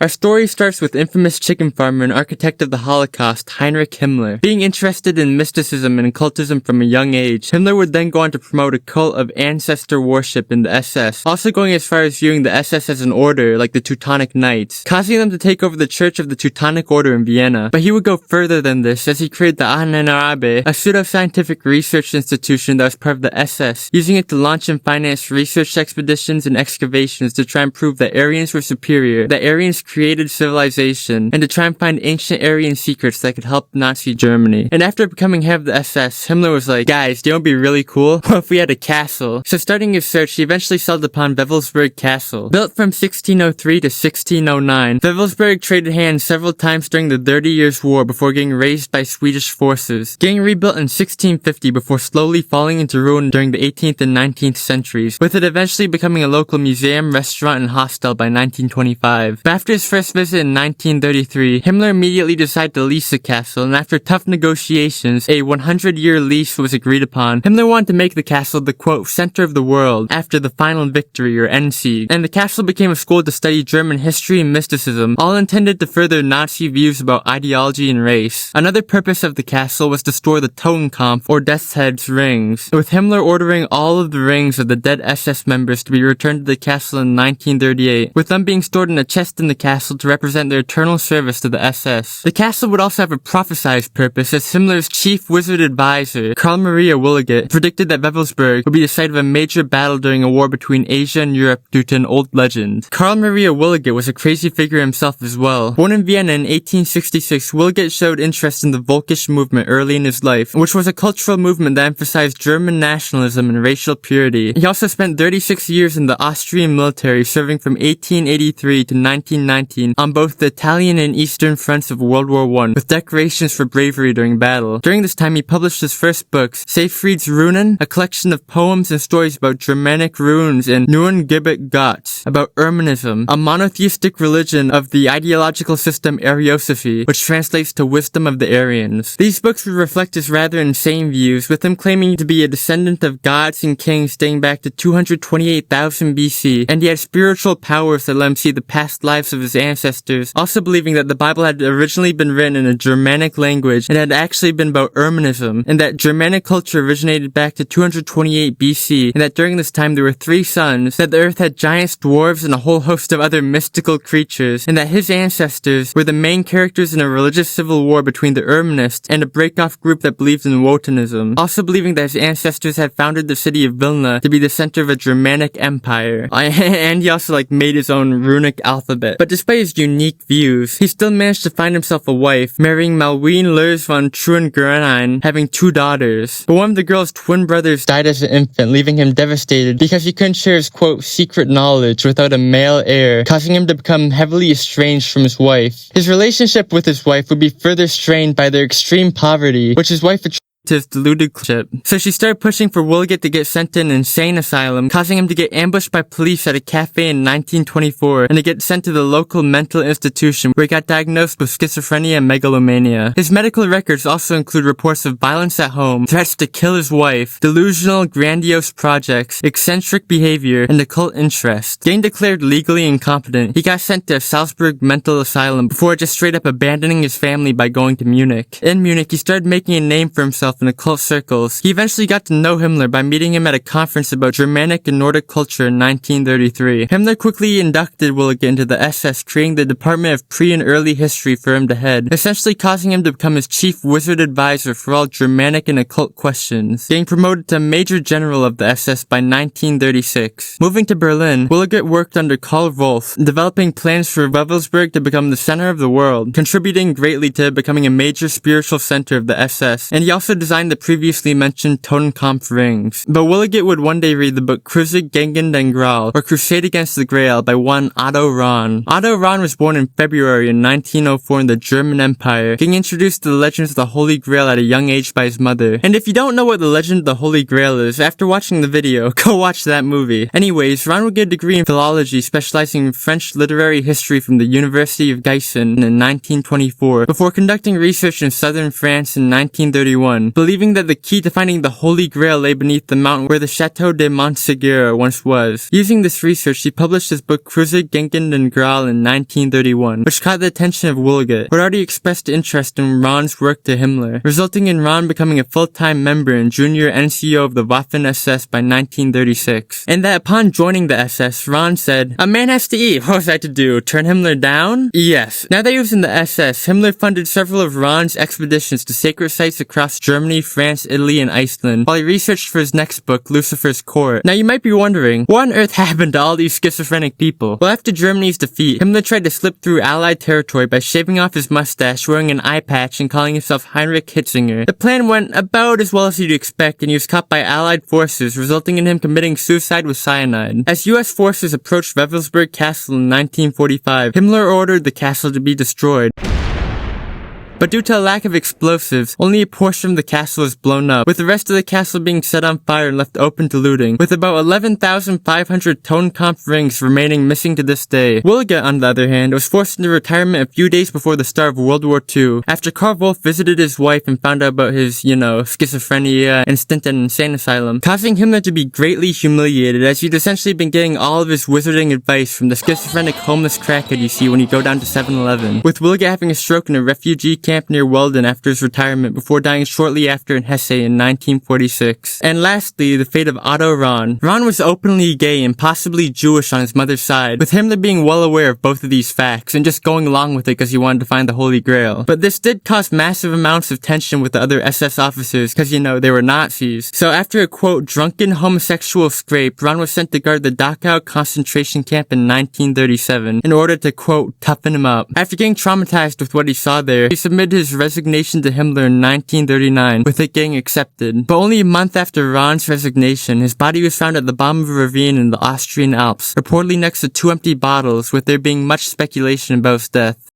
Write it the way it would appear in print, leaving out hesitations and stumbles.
Our story starts with infamous chicken farmer and architect of the Holocaust, Heinrich Himmler. Being interested in mysticism and occultism from a young age, Himmler would then go on to promote a cult of ancestor worship in the SS, also going as far as viewing the SS as an order like the Teutonic Knights, causing them to take over the Church of the Teutonic Order in Vienna. But he would go further than this as he created the Ahnenerbe, a pseudo-scientific research institution that was part of the SS, using it to launch and finance research expeditions and excavations to try and prove that Aryans were superior, that Aryans created civilization, and to try and find ancient Aryan secrets that could help Nazi Germany. And after becoming head of the SS, Himmler was like, guys, do you know what would be really cool? What if we had a castle? So starting his search, he eventually settled upon Wewelsburg Castle. Built from 1603 to 1609, Wewelsburg traded hands several times during the 30 Years' War before getting razed by Swedish forces, getting rebuilt in 1650 before slowly falling into ruin during the 18th and 19th centuries, with it eventually becoming a local museum, restaurant, and hostel by 1925. But after his first visit in 1933, Himmler immediately decided to lease the castle, and after tough negotiations, a 100-year lease was agreed upon. Himmler wanted to make the castle the, quote, center of the world after the final victory, or Endsieg, and the castle became a school to study German history and mysticism, all intended to further Nazi views about ideology and race. Another purpose of the castle was to store the Totenkampf, or Death's Head's rings, with Himmler ordering all of the rings of the dead SS members to be returned to the castle in 1938, with them being stored in a chest in the castle to represent their eternal service to the SS. The castle would also have a prophesized purpose, as Himmler's chief wizard advisor, Karl Maria Williget, predicted that Wewelsburg would be the site of a major battle during a war between Asia and Europe due to an old legend. Karl Maria Williget was a crazy figure himself as well. Born in Vienna in 1866, Williget showed interest in the Volkisch movement early in his life, which was a cultural movement that emphasized German nationalism and racial purity. He also spent 36 years in the Austrian military, serving from 1883 to 1919 on both the Italian and Eastern fronts of World War I, with decorations for bravery during battle. During this time, he published his first books, Seyfried's Runen, a collection of poems and stories about Germanic runes, and Nun Gibbet Gott, about Erminism, a monotheistic religion of the ideological system Ariosophy, which translates to wisdom of the Aryans. These books would reflect his rather insane views, with him claiming to be a descendant of gods and kings dating back to 228,000 BC, and he had spiritual powers that let him see the past lives of his ancestors, also believing that the Bible had originally been written in a Germanic language and had actually been about Erminism, and that Germanic culture originated back to 228 BC, and that during this time there were 3 suns, that the earth had giants, dwarves, and a whole host of other mystical creatures, and that his ancestors were the main characters in a religious civil war between the Erminists and a break-off group that believed in Wotanism, also believing that his ancestors had founded the city of Vilna to be the center of a Germanic empire. And he also made his own runic alphabet. But despite his unique views, he still managed to find himself a wife, marrying Malwine Lurs von Truengerein, having 2 daughters. But one of the girl's twin brothers died as an infant, leaving him devastated because he couldn't share his, quote, secret knowledge without a male heir, causing him to become heavily estranged from his wife. His relationship with his wife would be further strained by their extreme poverty, which his wife to his deluded ship. So she started pushing for Williget to get sent to an insane asylum, causing him to get ambushed by police at a cafe in 1924 and to get sent to the local mental institution where he got diagnosed with schizophrenia and megalomania. His medical records also include reports of violence at home, threats to kill his wife, delusional, grandiose projects, eccentric behavior, and occult interest. Getting declared legally incompetent, he got sent to a Salzburg mental asylum before just straight up abandoning his family by going to Munich. In Munich, he started making a name for himself in occult circles. He eventually got to know Himmler by meeting him at a conference about Germanic and Nordic culture in 1933. Himmler quickly inducted Williget into the SS, creating the Department of Pre- and Early History for him to head, essentially causing him to become his chief wizard advisor for all Germanic and occult questions, getting promoted to Major General of the SS by 1936. Moving to Berlin, Williget worked under Karl Wolff, developing plans for Wewelsburg to become the center of the world, contributing greatly to becoming a major spiritual center of the SS, and he also designed the previously mentioned Totenkampf rings. But Williget would one day read the book Krieg gegen den Grail, or Crusade Against the Grail, by one Otto Rahn. Otto Rahn was born in February in 1904 in the German Empire, getting introduced to the legends of the Holy Grail at a young age by his mother. And if you don't know what the legend of the Holy Grail is, after watching the video, go watch that movie. Anyways, Rahn would get a degree in philology, specializing in French literary history from the University of Gießen in 1924, before conducting research in southern France in 1931. Switzerland. Believing that the key to finding the Holy Grail lay beneath the mountain where the Chateau de Montségur once was. Using this research, she published his book Kreuzer, Gegend und Graal in 1931, which caught the attention of Wulge, who had already expressed interest in Rahn's work to Himmler, resulting in Rahn becoming a full-time member and junior NCO of the Waffen-SS by 1936. And that upon joining the SS, Rahn said, "A man has to eat, what was I to do, turn Himmler down?" Yes. Now that he was in the SS, Himmler funded several of Rahn's expeditions to sacred sites across Germany, France, Italy, and Iceland, while he researched for his next book, Lucifer's Court. Now you might be wondering, what on earth happened to all these schizophrenic people? Well, after Germany's defeat, Himmler tried to slip through Allied territory by shaving off his mustache, wearing an eye patch, and calling himself Heinrich Hitzinger. The plan went about as well as you'd expect, and he was caught by Allied forces, resulting in him committing suicide with cyanide. As US forces approached Wewelsburg Castle in 1945, Himmler ordered the castle to be destroyed. But due to a lack of explosives, only a portion of the castle was blown up, with the rest of the castle being set on fire and left open to looting, with about 11,500 Totenkopf rings remaining missing to this day. Wulge, on the other hand, was forced into retirement a few days before the start of World War II, after Karl Wolff visited his wife and found out about his, schizophrenia and stint at an insane asylum, causing Himmler to be greatly humiliated, as he'd essentially been getting all of his wizarding advice from the schizophrenic homeless crackhead you see when you go down to 7-Eleven, with Wulge having a stroke in a refugee camp near Weldon after his retirement before dying shortly after in Hesse in 1946. And lastly, the fate of Otto Rahn. Rahn was openly gay and possibly Jewish on his mother's side, with Himmler being well aware of both of these facts and just going along with it because he wanted to find the Holy Grail. But this did cause massive amounts of tension with the other SS officers because, they were Nazis. So after a quote, drunken homosexual scrape, Rahn was sent to guard the Dachau concentration camp in 1937 in order to quote, toughen him up. After getting traumatized with what he saw there, he submitted his resignation to Himmler in 1939, with it getting accepted. But only a month after Rahn's resignation, his body was found at the bottom of a ravine in the Austrian Alps, reportedly next to 2 empty bottles, with there being much speculation about his death.